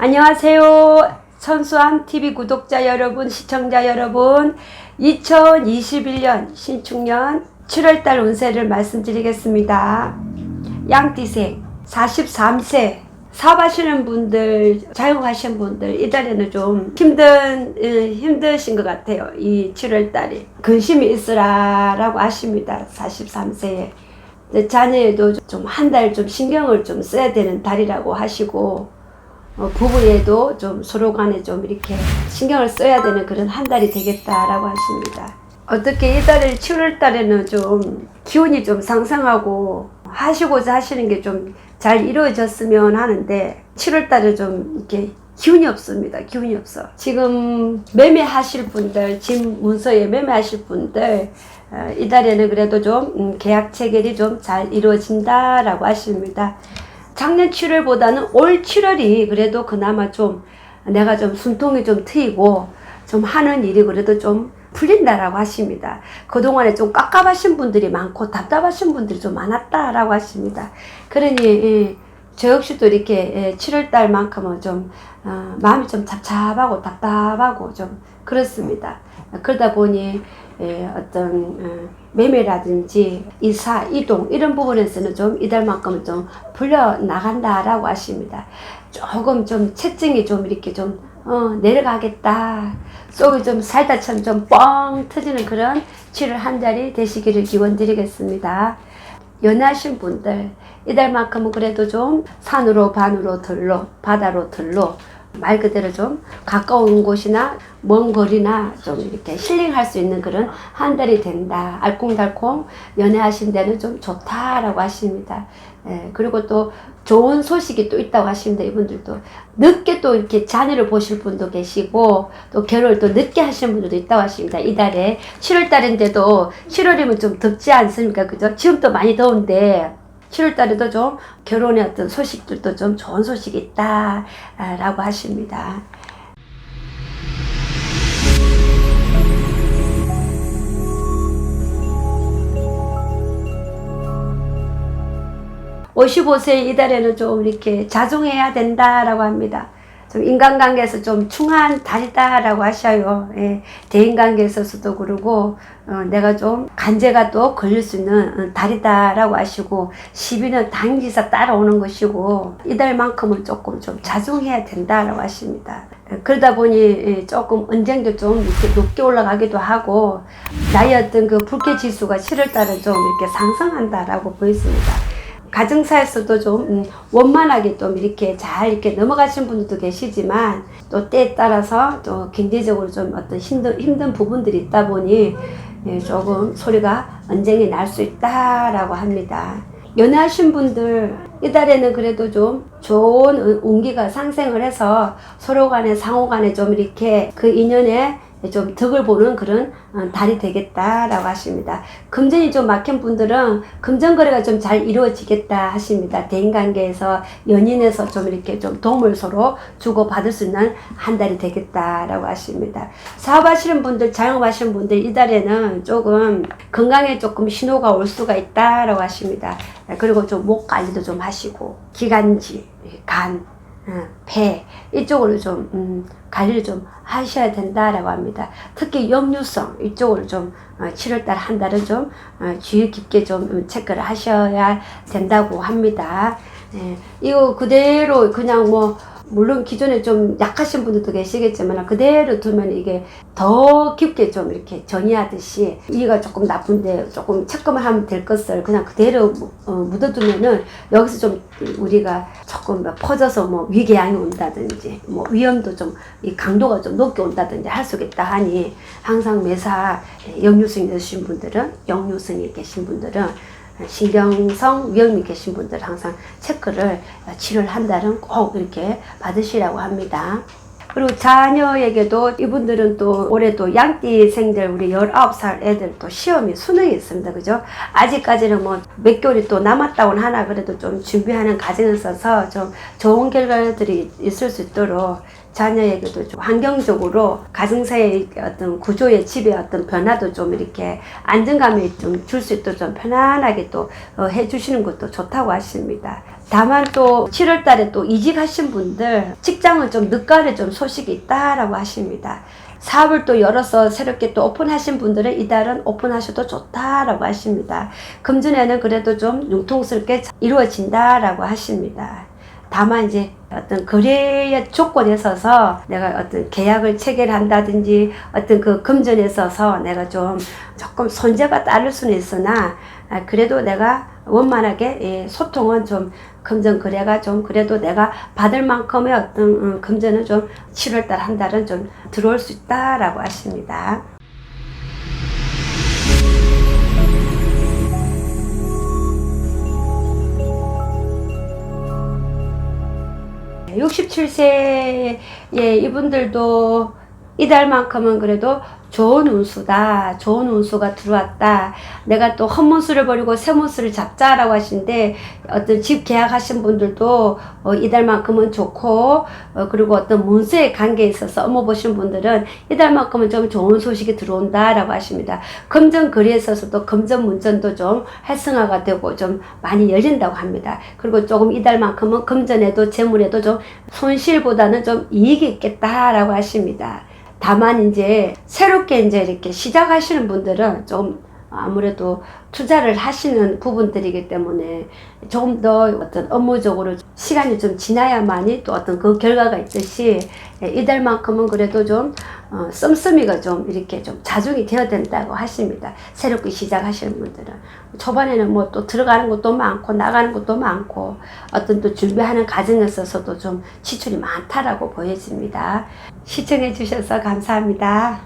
안녕하세요. 선수한 TV 구독자 여러분, 시청자 여러분, 2021년 신축년 7월달 운세를 말씀드리겠습니다. 양띠생 43세 사업하시는 분들, 자영하시는 분들 이달에는 좀 힘드신 것 같아요. 이 7월달이 근심이 있으라라고 하십니다. 43세에 자녀에도 좀 한 달 좀 신경을 좀 써야 되는 달이라고 하시고, 부부에도 좀 서로 간에 좀 이렇게 신경을 써야 되는 그런 한 달이 되겠다라고 하십니다. 어떻게 이달에 7월 달에는 좀 기운이 좀 상승하고 하시고자 하시는 게 좀 잘 이루어졌으면 하는데 7월 달에 좀 이렇게 기운이 없습니다. 기운이 없어. 지금 매매하실 분들, 집 문서에 매매하실 분들, 이달에는 그래도 좀 계약 체결이 좀 잘 이루어진다라고 하십니다. 작년 7월보다는 올 7월이 그래도 그나마 좀 내가 좀 숨통이 좀 트이고 좀 하는 일이 그래도 좀 풀린다라고 하십니다. 그동안에 좀 깝깝하신 분들이 많고 답답하신 분들이 좀 많았다라고 하십니다. 그러니 저 역시도 이렇게 7월달만큼은 좀 마음이 좀 잡잡하고 답답하고 좀 그렇습니다. 그러다 보니 어떤 매매라든지 이사, 이동 이런 부분에서는 좀 이달만큼은 좀 풀려 나간다라고 하십니다. 조금 좀 체증이 좀 이렇게 좀 내려가겠다, 속이 좀 살다처럼 좀 뻥 터지는 그런 7월 한 달이 되시기를 기원드리겠습니다. 연애하신 분들 이달만큼은 그래도 좀 산으로 반으로 들로 바다로 들로 말 그대로 좀 가까운 곳이나 먼 거리나 좀 이렇게 힐링할 수 있는 그런 한 달이 된다. 알콩달콩 연애하신 데는 좀 좋다라고 하십니다. 그리고 또 좋은 소식이 또 있다고 하십니다. 이분들도 늦게 또 이렇게 자녀를 보실 분도 계시고 또 결혼을 또 늦게 하시는 분들도 있다고 하십니다. 이달에 7월 달인데도 7월이면 좀 덥지 않습니까? 그죠? 지금 또 많이 더운데 7월 달에도 좀 결혼의 어떤 소식들도 좀 좋은 소식이 있다 라고 하십니다. (55세) 이달에는 좀 이렇게 자중해야 된다라고 합니다. 좀 인간관계에서 좀 충한 달이다라고 하셔요. 대인관계에 있어서도 그러고 내가 좀 간제가 또 걸릴 수 있는 달이다라고 하시고 12는 당기사 따라오는 것이고 이달만큼은 조금 좀 자중해야 된다라고 하십니다. 그러다 보니 조금 언쟁도 좀 이렇게 높게 올라가기도 하고 나의 어떤 그 불쾌지수가 7월달은 좀 이렇게 상승한다라고 보였습니다. 가정사에서도 좀 원만하게 좀 이렇게 잘 이렇게 넘어가신 분들도 계시지만 또 때에 따라서 또 경제적으로 좀 어떤 힘든 부분들이 있다 보니 조금 소리가 언쟁이 날 수 있다라고 합니다. 연애하신 분들 이달에는 그래도 좀 좋은 운기가 상승을 해서 서로 간에 상호 간에 좀 이렇게 그 인연에 좀 덕을 보는 그런 달이 되겠다라고 하십니다. 금전이 좀 막힌 분들은 금전거래가 좀 잘 이루어지겠다 하십니다. 대인관계에서 연인에서 좀 이렇게 좀 도움을 서로 주고받을 수 있는 한 달이 되겠다라고 하십니다. 사업하시는 분들, 자영업하시는 분들 이달에는 조금 건강에 조금 신호가 올 수가 있다라고 하십니다. 그리고 좀 목 관리도 좀 하시고 기관지, 간, 폐 이쪽으로 좀 관리를 좀 하셔야 된다라고 합니다. 특히 역류성 이쪽으로 좀 7월달 한 달은 좀 주의 깊게 좀 체크를 하셔야 된다고 합니다. 이거 그대로 그냥 뭐 물론 기존에 좀 약하신 분들도 계시겠지만 그대로 두면 이게 더 깊게 좀 이렇게 전이하듯이 이가 조금 나쁜데 조금 체크만 하면 될 것을 그냥 그대로 묻어두면은 여기서 좀 우리가 조금 퍼져서 뭐 위궤양이 온다든지 뭐 위험도 좀 이 강도가 좀 높게 온다든지 할 수 있다 하니 항상 매사 역류성이 계신 분들은 역류성이 계신 분들은 신경성 위험이 계신 분들 항상 체크를 7월 한 달은 꼭 이렇게 받으시라고 합니다. 그리고 자녀에게도 이분들은 또 올해 또 양띠생들 우리 19살 애들 또 시험이 수능이 있습니다. 그죠? 아직까지는 뭐 몇 개월이 또 남았다고는 하나 그래도 좀 준비하는 과정에 있어서 좀 좋은 결과들이 있을 수 있도록 자녀에게도 좀 환경적으로 가정사의 어떤 구조의 집의 어떤 변화도 좀 이렇게 안정감을 좀 줄 수 있도록 좀 편안하게 또 해주시는 것도 좋다고 하십니다. 다만 또 7월 달에 또 이직하신 분들 직장은 좀 늦가를 좀 소식이 있다라고 하십니다. 사업을 또 열어서 새롭게 또 오픈하신 분들은 이달은 오픈하셔도 좋다라고 하십니다. 금전에는 그래도 좀 융통스럽게 이루어진다라고 하십니다. 다만 이제 어떤 거래의 조건에 있어서 내가 어떤 계약을 체결한다든지 어떤 그 금전에 있어서 내가 좀 조금 손재가 따를 수는 있으나 그래도 내가 원만하게 소통은 좀 금전 거래가 좀 그래도 내가 받을 만큼의 어떤 금전은 좀 7월달 한 달은 좀 들어올 수 있다라고 하십니다. 67세의 이분들도 이달만큼은 그래도 좋은 운수다. 좋은 운수가 들어왔다. 내가 또 헛문수를 버리고 새문수를 잡자라고 하시는데 어떤 집 계약하신 분들도 이달만큼은 좋고 그리고 어떤 문수의 관계에 있어서 업무 보신 분들은 이달만큼은 좀 좋은 소식이 들어온다라고 하십니다. 금전 거래에 있어서도 금전 문전도 좀 활성화가 되고 좀 많이 열린다고 합니다. 그리고 조금 이달만큼은 금전에도 재물에도 좀 손실보다는 좀 이익이 있겠다라고 하십니다. 다만 이제 새롭게 이제 이렇게 시작하시는 분들은 좀 아무래도 투자를 하시는 부분들이기 때문에 조금 더 어떤 업무적으로 시간이 좀 지나야만이 또 어떤 그 결과가 있듯이 이달만큼은 그래도 좀 씀씀이가 좀 이렇게 좀 자중이 되어야 된다고 하십니다. 새롭게 시작하시는 분들은 초반에는 뭐 또 들어가는 것도 많고 나가는 것도 많고 어떤 또 준비하는 과정에 있어서도 좀 지출이 많다라고 보여집니다. 시청해 주셔서 감사합니다.